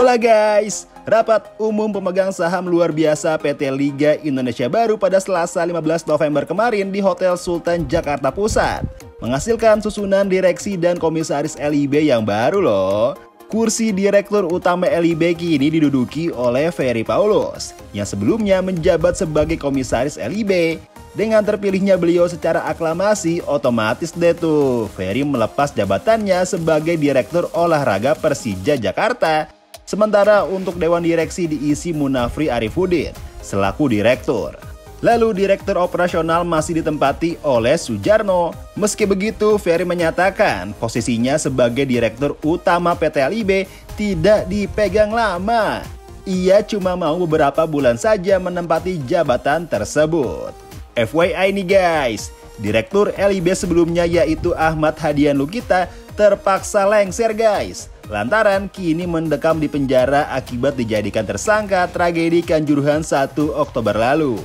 Hola guys, rapat umum pemegang saham luar biasa PT Liga Indonesia Baru pada Selasa 15 November kemarin di Hotel Sultan Jakarta Pusat menghasilkan susunan direksi dan komisaris LIB yang baru loh. Kursi direktur utama LIB kini diduduki oleh Ferry Paulus yang sebelumnya menjabat sebagai komisaris LIB. Dengan terpilihnya beliau secara aklamasi, otomatis deh tuh Ferry melepas jabatannya sebagai direktur olahraga Persija Jakarta. Sementara untuk Dewan Direksi diisi Munafri Arifudin selaku direktur. Lalu direktur operasional masih ditempati oleh Sujarno. Meski begitu, Ferry menyatakan posisinya sebagai direktur utama PT LIB tidak dipegang lama. Ia cuma mau beberapa bulan saja menempati jabatan tersebut. FYI nih guys, direktur LIB sebelumnya yaitu Ahmad Hadian Lukita terpaksa lengser guys, lantaran kini mendekam di penjara akibat dijadikan tersangka tragedi Kanjuruhan 1 Oktober lalu.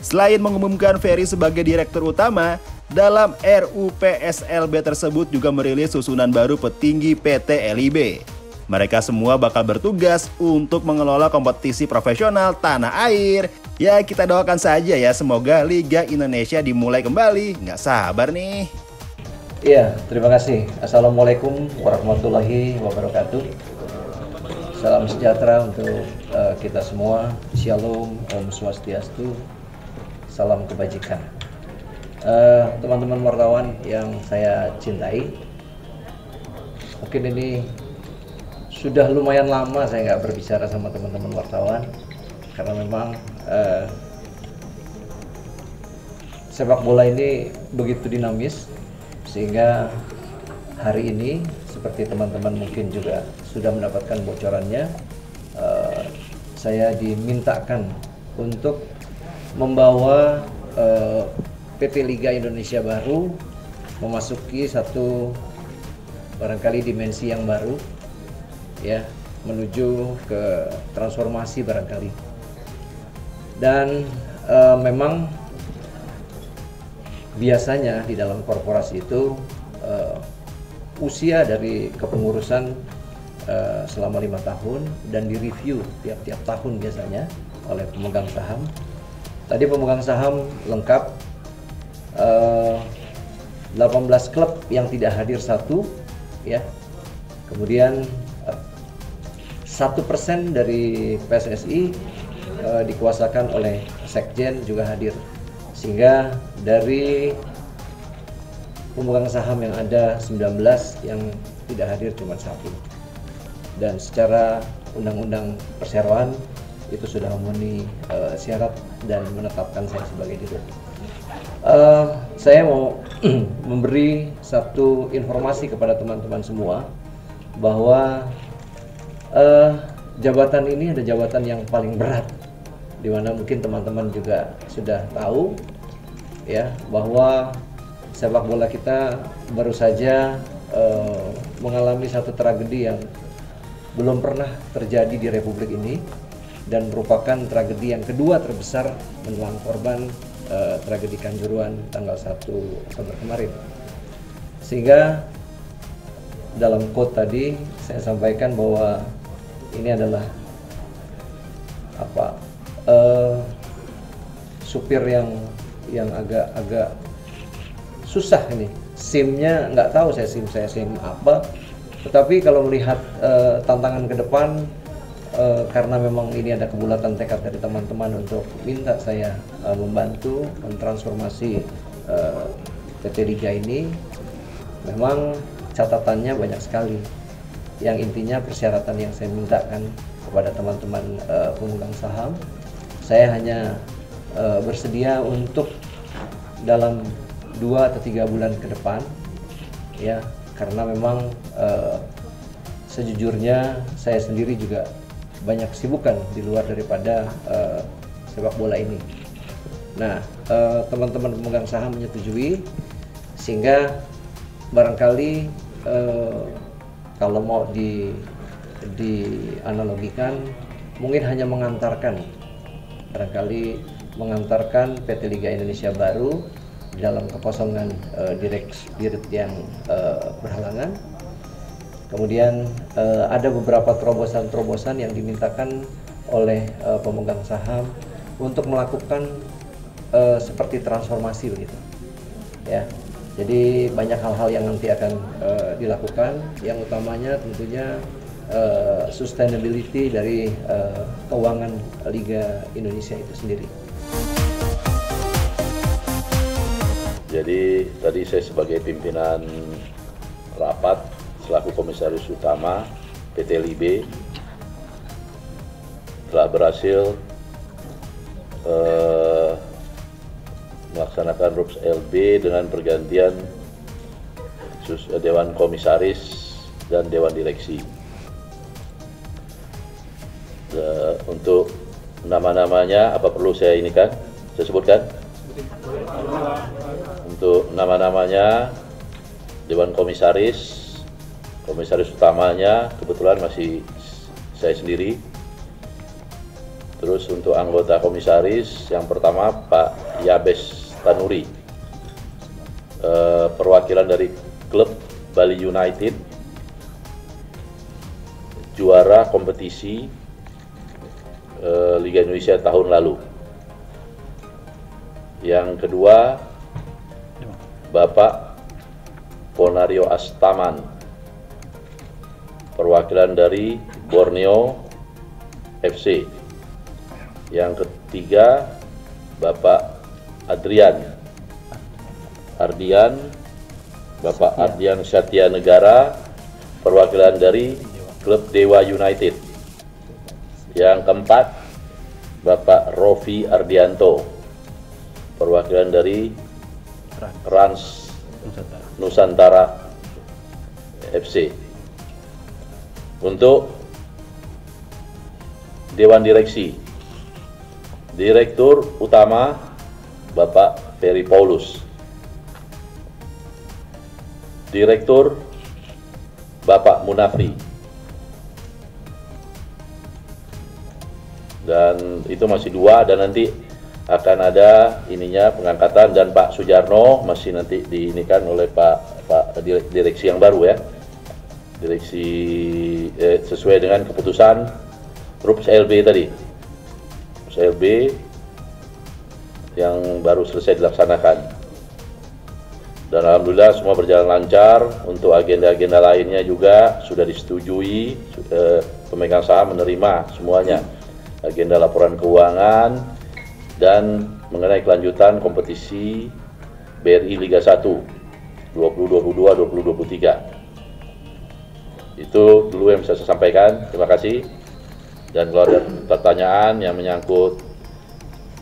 Selain mengumumkan Ferry sebagai direktur utama, dalam RUPSLB tersebut juga merilis susunan baru petinggi PT LIB. Mereka semua bakal bertugas untuk mengelola kompetisi profesional tanah air. Ya kita doakan saja ya, semoga Liga Indonesia dimulai kembali. Nggak sabar nih. Iya, terima kasih. Assalamualaikum warahmatullahi wabarakatuh. Salam sejahtera untuk kita semua. Shalom, Om Swastiastu. Salam kebajikan. Teman-teman wartawan yang saya cintai, mungkin ini sudah lumayan lama saya nggak berbicara sama teman-teman wartawan, karena memang sepak bola ini begitu dinamis, sehingga hari ini seperti teman-teman mungkin juga sudah mendapatkan bocorannya, saya dimintakan untuk membawa PT Liga Indonesia Baru memasuki satu barangkali dimensi yang baru, ya, menuju ke transformasi barangkali. Dan memang biasanya di dalam korporasi itu usia dari kepengurusan selama 5 tahun dan direview tiap-tiap tahun biasanya oleh pemegang saham. Tadi pemegang saham lengkap 18 klub yang tidak hadir satu, ya. Kemudian 1% dari PSSI dikuasakan oleh Sekjen juga hadir, sehingga dari pemegang saham yang ada 19 yang tidak hadir cuma 1. Dan secara undang-undang perseroan itu sudah memenuhi syarat dan menetapkan saya sebagai direktur. Saya mau memberi satu informasi kepada teman-teman semua bahwa jabatan ini ada jabatan yang paling berat, di mana mungkin teman-teman juga sudah tahu, ya, bahwa sepak bola kita baru saja mengalami satu tragedi yang belum pernah terjadi di Republik ini, dan merupakan tragedi yang kedua terbesar menelan korban tragedi Kanjuruhan tanggal 1 Oktober kemarin. Sehingga dalam quote tadi saya sampaikan bahwa ini adalah supir yang agak susah ini. SIM-nya nggak tahu saya SIM apa. Tetapi kalau melihat tantangan ke depan, karena memang ini ada kebulatan tekad dari teman-teman untuk minta saya membantu mentransformasi PT Liga ini, memang catatannya banyak sekali. Yang intinya persyaratan yang saya mintakan kepada teman-teman pemegang saham, saya hanya bersedia untuk dalam 2 atau 3 bulan ke depan, ya, karena memang sejujurnya saya sendiri juga banyak kesibukan di luar daripada sepak bola ini. Nah, teman-teman pemegang saham menyetujui, sehingga barangkali kalau mau dianalogikan, mungkin hanya mengantarkan PT Liga Indonesia Baru dalam kekosongan direktur yang berhalangan, Kemudian ada beberapa terobosan-terobosan yang dimintakan oleh pemegang saham untuk melakukan seperti transformasi begitu. Ya, jadi banyak hal-hal yang nanti akan dilakukan. Yang utamanya tentunya sustainability dari keuangan Liga Indonesia itu sendiri. Jadi tadi saya sebagai pimpinan rapat selaku komisaris utama PT LIB telah berhasil melaksanakan RUPS LB dengan pergantian Dewan Komisaris dan Dewan Direksi. Untuk nama-namanya apa perlu saya sebutkan? Untuk nama-namanya Dewan Komisaris, komisaris utamanya kebetulan masih saya sendiri. Terus untuk anggota komisaris yang pertama Pak Yabes Tanuri, perwakilan dari klub Bali United, juara kompetisi Liga Indonesia tahun lalu. Yang kedua Bapak Ponario Astaman, perwakilan dari Borneo FC. Yang ketiga Bapak Bapak Ardian Satya Negara, perwakilan dari klub Dewa United. Yang keempat Bapak Rofi Ardianto, perwakilan dari Rans Nusantara FC. Untuk Dewan Direksi, Direktur Utama Bapak Ferry Paulus, Direktur Bapak Munafri, dan itu masih dua, dan nanti akan ada pengangkatan, dan Pak Sujarno masih nanti diinikan oleh Pak Direksi yang baru ya, direksi sesuai dengan keputusan RUPS LB tadi, RUPS LB yang baru selesai dilaksanakan. Dan alhamdulillah semua berjalan lancar. Untuk agenda-agenda lainnya juga sudah disetujui, pemegang saham menerima semuanya, agenda laporan keuangan dan mengenai kelanjutan kompetisi BRI Liga 1 2022-2023. Itu dulu yang bisa saya sampaikan. Terima kasih. Dan kalau ada pertanyaan yang menyangkut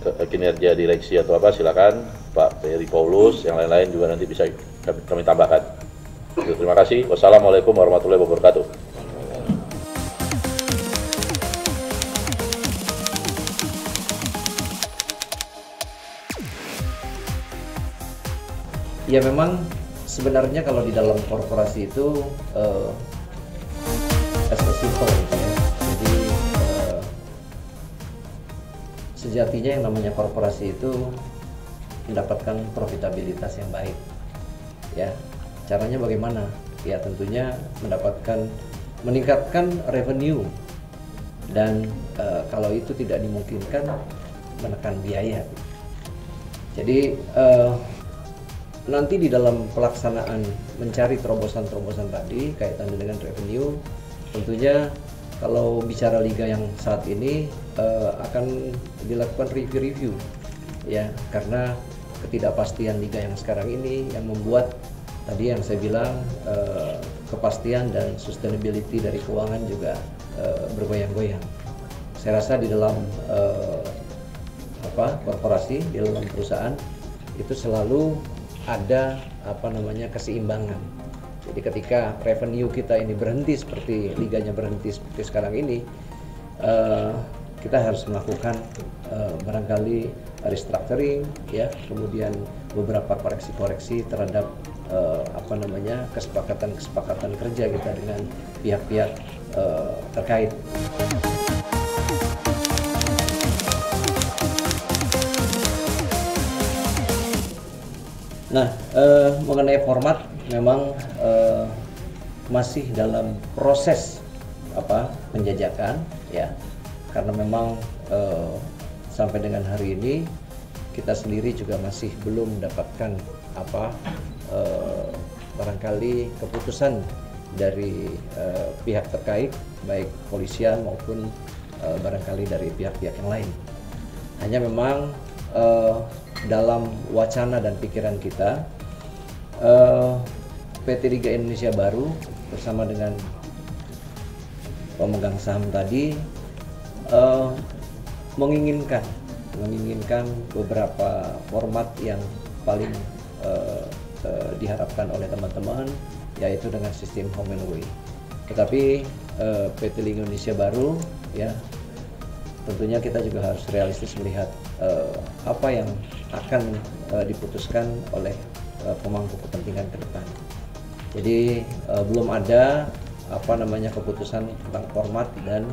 kinerja direksi atau apa, silakan Pak Ferry Paulus, yang lain-lain juga nanti bisa kami tambahkan. Terima kasih. Wassalamualaikum warahmatullahi wabarakatuh. Ya memang sebenarnya kalau di dalam korporasi itu as a simple gitu ya. Jadi sejatinya yang namanya korporasi itu mendapatkan profitabilitas yang baik. Ya, caranya bagaimana? Ya tentunya meningkatkan revenue, dan kalau itu tidak dimungkinkan, menekan biaya. Jadi nanti di dalam pelaksanaan mencari terobosan-terobosan tadi kaitannya dengan revenue, tentunya kalau bicara liga yang saat ini akan dilakukan review ya, karena ketidakpastian liga yang sekarang ini yang membuat tadi yang saya bilang kepastian dan sustainability dari keuangan juga bergoyang-goyang. Saya rasa di dalam korporasi, di dalam perusahaan itu selalu ada keseimbangan. Jadi ketika revenue kita ini berhenti seperti liganya berhenti seperti sekarang ini, kita harus melakukan barangkali restructuring ya, kemudian beberapa koreksi-koreksi terhadap kesepakatan kerja kita dengan pihak-pihak terkait. Nah, mengenai format, memang masih dalam proses penjajakan ya, karena memang sampai dengan hari ini kita sendiri juga masih belum mendapatkan barangkali keputusan dari pihak terkait, baik polisian maupun barangkali dari pihak-pihak yang lain. Hanya memang dalam wacana dan pikiran kita, PT Liga Indonesia Baru bersama dengan pemegang saham tadi menginginkan beberapa format yang paling diharapkan oleh teman-teman, yaitu dengan sistem home and away. Tetapi PT Liga Indonesia Baru ya, tentunya kita juga harus realistis melihat apa yang akan diputuskan oleh pemangku kepentingan ke depan. Jadi belum ada keputusan tentang format dan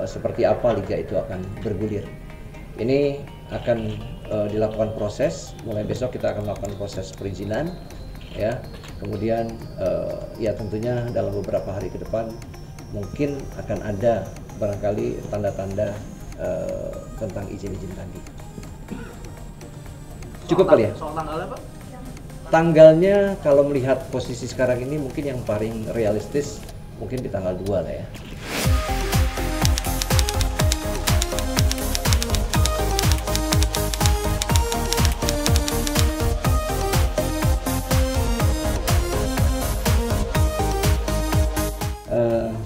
seperti apa liga itu akan bergulir. Ini akan dilakukan proses, mulai besok kita akan melakukan proses perizinan ya. Kemudian ya tentunya dalam beberapa hari ke depan mungkin akan ada barangkali tanda-tanda tentang izin-izin tadi. Cukup kali ya? Soal tanggalnya, Pak? Tanggalnya kalau melihat posisi sekarang ini mungkin yang paling realistis mungkin di tanggal 2 lah ya.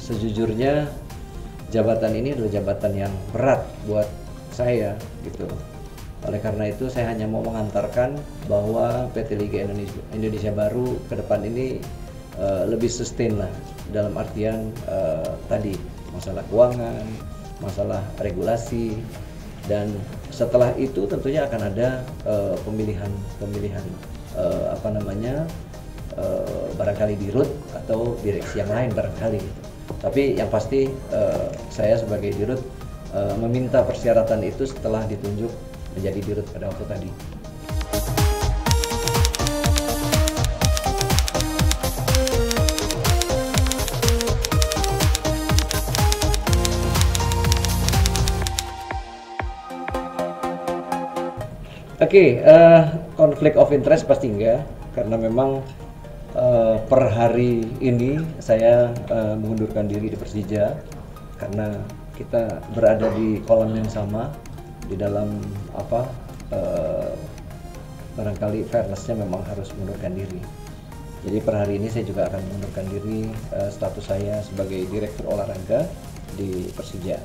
Sejujurnya jabatan ini adalah jabatan yang berat buat saya gitu. Oleh karena itu saya hanya mau mengantarkan bahwa PT Liga Indonesia Baru ke depan ini lebih sustain lah, dalam artian tadi masalah keuangan, masalah regulasi, dan setelah itu tentunya akan ada pemilihan barangkali dirut atau direksi yang lain barangkali gitu. Tapi yang pasti saya sebagai dirut meminta persyaratan itu setelah ditunjuk menjadi dirut pada waktu tadi. Oke, konflik of interest pasti enggak, karena memang per hari ini saya mengundurkan diri di Persija karena kita berada di kolam yang sama, di dalam barangkali fairness-nya memang harus mengundurkan diri. Jadi per hari ini saya juga akan mengundurkan diri status saya sebagai direktur olahraga di Persija.